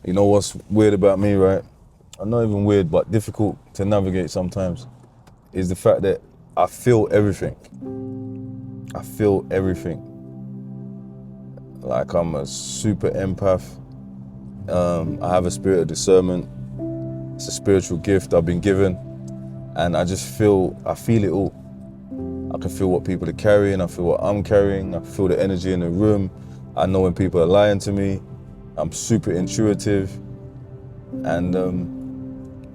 You know what's weird about me, right? I'm not even weird, but difficult to navigate sometimes, is the fact that I feel everything. I feel everything. Like I'm a super empath. I have a spirit of discernment. It's a spiritual gift I've been given. And I feel it all. I can feel what people are carrying. I feel what I'm carrying. I feel the energy in the room. I know when people are lying to me. I'm super intuitive. And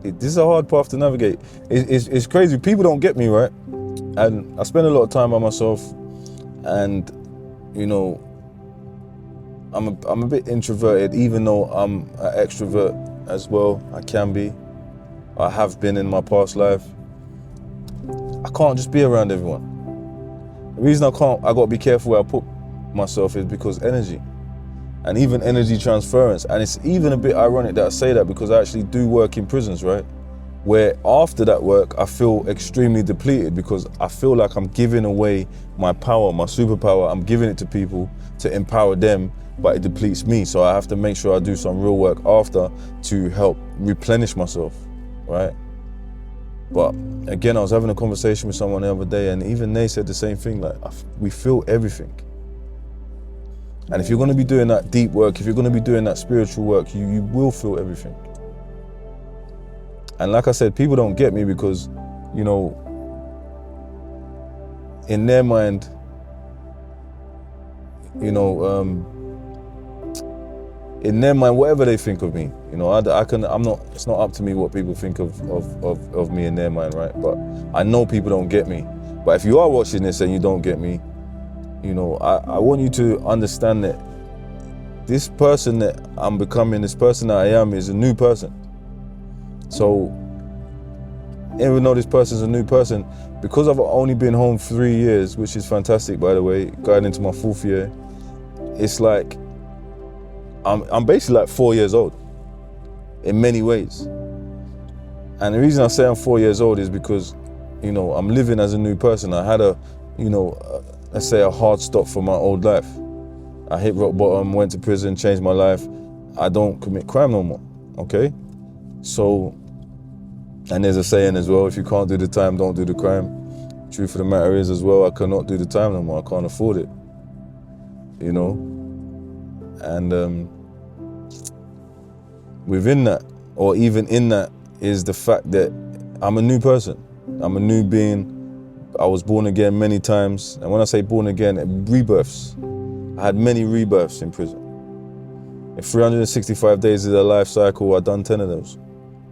this is a hard path to navigate. It's crazy. People don't get me, right? And I spend a lot of time by myself. And, you know, I'm a bit introverted, even though I'm an extrovert as well. I can be. I have been in my past life. I can't just be around everyone. The reason I got to be careful where I put myself is because energy. And even energy transference. And it's even a bit ironic that I say that because I actually do work in prisons, right? Where after that work, I feel extremely depleted because I feel like I'm giving away my power, my superpower. I'm giving it to people to empower them, but it depletes me. So I have to make sure I do some real work after to help replenish myself, right? But again, I was having a conversation with someone the other day and even they said the same thing, like we feel everything. And if you're gonna be doing that deep work, if you're gonna be doing that spiritual work, you will feel everything. And like I said, people don't get me because, you know, in their mind, you know, in their mind, whatever they think of me, you know, it's not up to me what people think of me in their mind, right? But I know people don't get me. But if you are watching this and you don't get me, you know, I want you to understand that this person that I'm becoming, this person that I am, is a new person. So, even though this person's a new person, because I've only been home 3 years, which is fantastic, by the way, going into my 4th year, it's like, I'm basically like 4 years old, in many ways. And the reason I say I'm 4 years old is because, you know, I'm living as a new person. I had let's say a hard stop for my old life. I hit rock bottom, went to prison, changed my life. I don't commit crime no more, okay? So, and there's a saying as well, if you can't do the time, don't do the crime. Truth of the matter is as well, I cannot do the time no more. I can't afford it, you know? And within that, or even in that, is the fact that I'm a new person. I'm a new being. I was born again many times. And when I say born again, rebirths. I had many rebirths in prison. If 365 days is a life cycle, I've done 10 of those.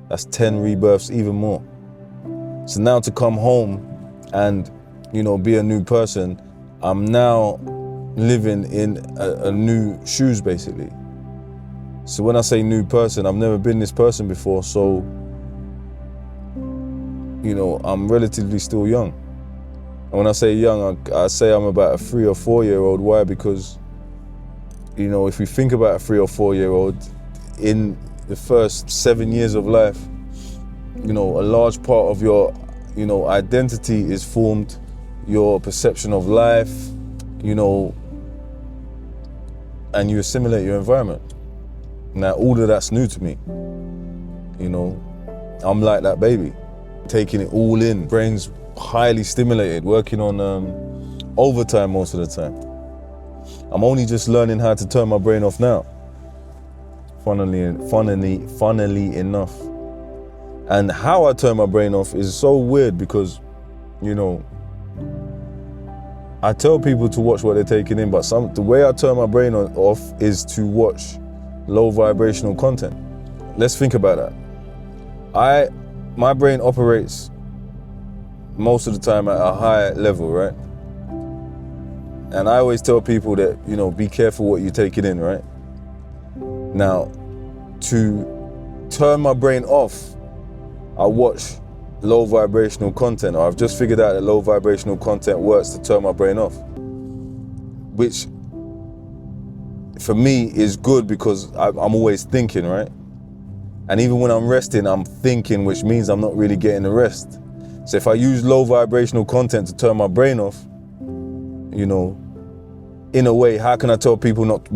That's 10 rebirths, even more. So now to come home and, you know, be a new person, I'm now living in a new shoes, basically. So when I say new person, I've never been this person before, so, you know, I'm relatively still young. And when I say young, I say I'm about a 3 or 4 year old. Why? Because, you know, if you think about a 3 or 4 year old, in the first 7 years of life, you know, a large part of your, you know, identity is formed, your perception of life, you know, and you assimilate your environment. Now, all of that's new to me. You know, I'm like that baby, taking it all in, brain's highly stimulated, working on overtime most of the time. I'm only just learning how to turn my brain off now, funnily enough. And how I turn my brain off is so weird because, you know, I tell people to watch what they're taking in, but the way I turn my brain off is to watch low vibrational content. Let's think about that. My brain operates most of the time at a high level, right? And I always tell people that, you know, be careful what you're taking in, right? Now, to turn my brain off, I watch low vibrational content, or I've just figured out that low vibrational content works to turn my brain off, which for me is good because I'm always thinking, right? And even when I'm resting, I'm thinking, which means I'm not really getting the rest. So if I use low vibrational content to turn my brain off, you know, in a way, how can I tell people not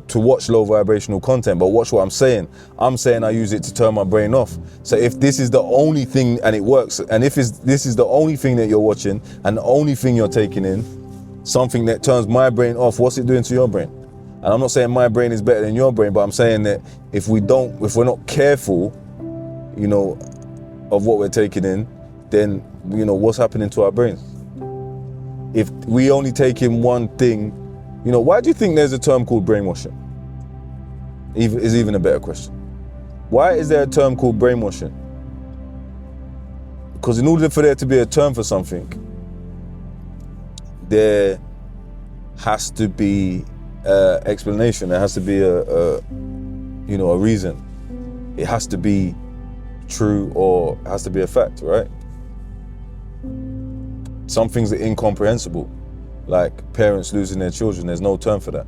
to watch low vibrational content, but watch what I'm saying? I'm saying I use it to turn my brain off. So if this is the only thing and it works, and if this is the only thing that you're watching and the only thing you're taking in, something that turns my brain off, what's it doing to your brain? And I'm not saying my brain is better than your brain, but I'm saying that if we're not careful, you know, of what we're taking in, then, you know, what's happening to our brains? If we only take in one thing, you know, why do you think there's a term called brainwashing? Is even a better question. Why is there a term called brainwashing? Because in order for there to be a term for something, there has to be explanation. There has to be a reason. It has to be true or it has to be a fact, right? Some things are incomprehensible, like parents losing their children. There's no term for that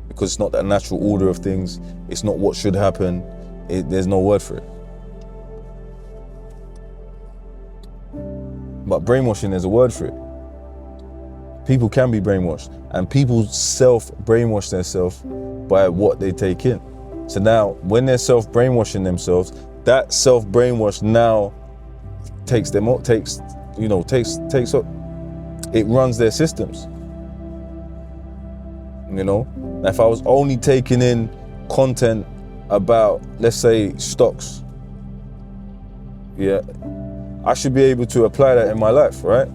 because it's not the natural order of things. It's not what should happen. There's no word for it. But brainwashing, there's a word for it. People can be brainwashed, and people self-brainwash themselves by what they take in. So now, when they're self-brainwashing themselves, that self-brainwash now takes up. It runs their systems. You know, now if I was only taking in content about, let's say, stocks, yeah, I should be able to apply that in my life, right?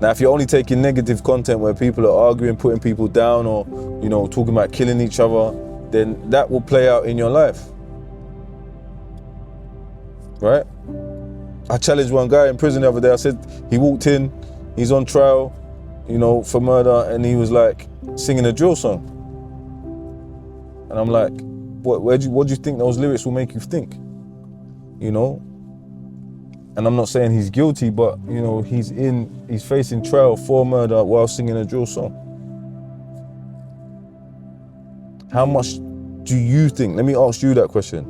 Now, if you're only taking negative content where people are arguing, putting people down, or, you know, talking about killing each other, then that will play out in your life, right? I challenged one guy in prison the other day. I said, he walked in, he's on trial, you know, for murder, and he was like singing a drill song. And I'm like, what do you think those lyrics will make you think? You know? And I'm not saying he's guilty, but, you know, he's facing trial for murder while singing a drill song. How much do you think? Let me ask you that question,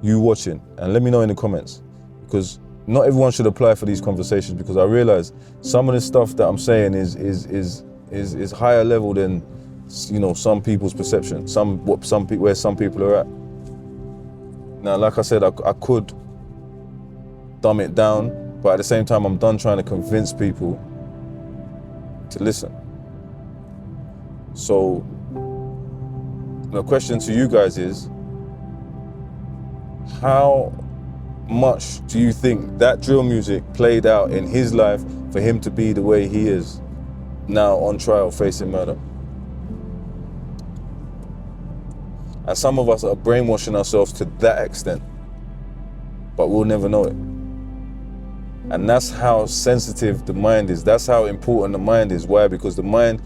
you watching, and let me know in the comments, because not everyone should apply for these conversations, because I realize some of the stuff that I'm saying is higher level than, you know, some people's perception, where some people are at. Now, like I said, I could dumb it down, but at the same time, I'm done trying to convince people to listen. So the question to you guys is, how much do you think that drill music played out in his life for him to be the way he is now on trial facing murder? And some of us are brainwashing ourselves to that extent, but we'll never know it. And that's how sensitive the mind is. That's how important the mind is. Why? Because the mind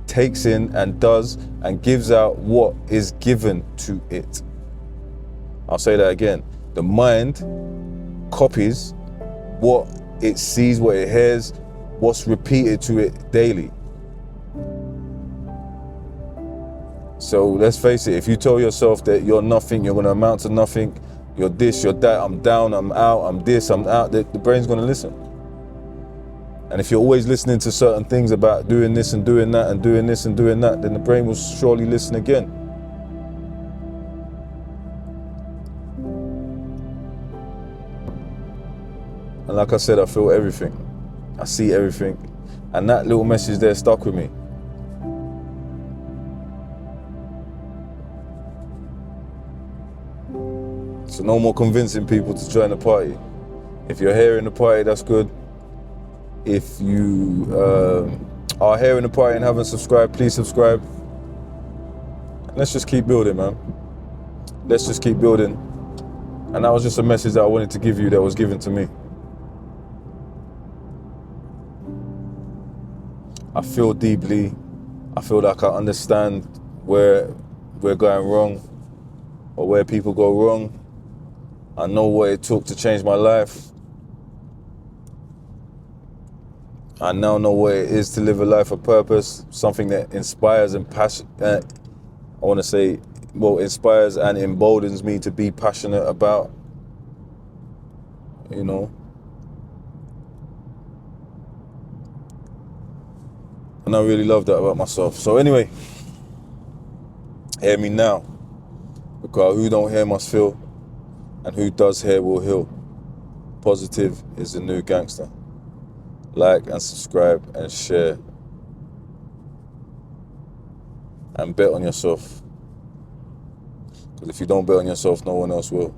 takes in and does and gives out what is given to it. I'll say that again. The mind copies what it sees, what it hears, what's repeated to it daily. So let's face it, if you tell yourself that you're nothing, you're going to amount to nothing, you're this, you're that, I'm down, I'm out, I'm this, I'm out, the brain's going to listen. And if you're always listening to certain things about doing this and doing that and doing this and doing that, then the brain will surely listen again. And like I said, I feel everything. I see everything. And that little message there stuck with me. So no more convincing people to join the party. If you're here in the party, that's good. If you are here in the party and haven't subscribed, please subscribe. Let's just keep building, man. Let's just keep building. And that was just a message that I wanted to give you that was given to me. I feel deeply. I feel like I understand where we're going wrong or where people go wrong. I know what it took to change my life. I now know what it is to live a life of purpose, something that inspires and inspires and emboldens me to be passionate about, you know. And I really love that about myself. So anyway, hear me now. Because who don't hear must feel, and who does hear will heal. Positive is the new gangster. Like and subscribe and share. And bet on yourself. Because if you don't bet on yourself, no one else will.